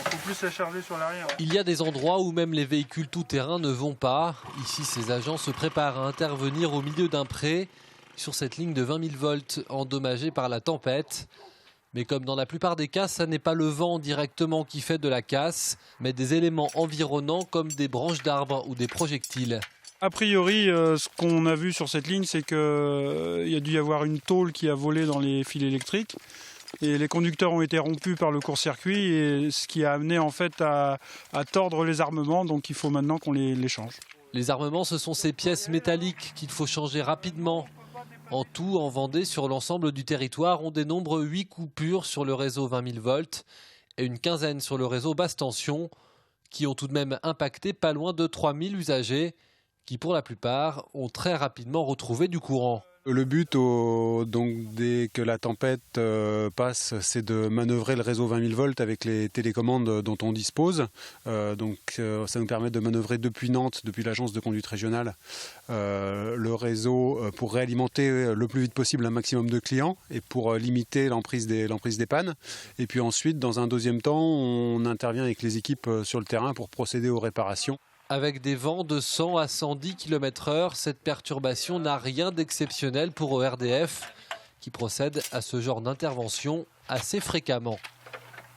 faut plus la charger sur l'arrière. Il y a des endroits où même les véhicules tout-terrain ne vont pas. Ici, ces agents se préparent à intervenir au milieu d'un pré sur cette ligne de 20 000 volts endommagée par la tempête. Mais comme dans la plupart des cas, ça n'est pas le vent directement qui fait de la casse, mais des éléments environnants comme des branches d'arbres ou des projectiles. A priori, ce qu'on a vu sur cette ligne, c'est qu'il y a dû y avoir une tôle qui a volé dans les fils électriques. Et les conducteurs ont été rompus par le court-circuit, et ce qui a amené en fait à tordre les armements. Donc il faut maintenant qu'on les change. Les armements, ce sont ces pièces métalliques qu'il faut changer rapidement. En tout, en Vendée, sur l'ensemble du territoire, on dénombre 8 coupures sur le réseau 20 000 volts et une quinzaine sur le réseau basse tension, qui ont tout de même impacté pas loin de 3 000 usagers, qui pour la plupart ont très rapidement retrouvé du courant. Le but, donc, dès que la tempête passe, c'est de manœuvrer le réseau 20 000 volts avec les télécommandes dont on dispose. Ça nous permet de manœuvrer depuis Nantes, depuis l'agence de conduite régionale, le réseau pour réalimenter le plus vite possible un maximum de clients et pour limiter l'emprise des pannes. Et puis ensuite, dans un deuxième temps, on intervient avec les équipes sur le terrain pour procéder aux réparations. Avec des vents de 100 à 110 km/h, cette perturbation n'a rien d'exceptionnel pour ERDF, qui procède à ce genre d'intervention assez fréquemment.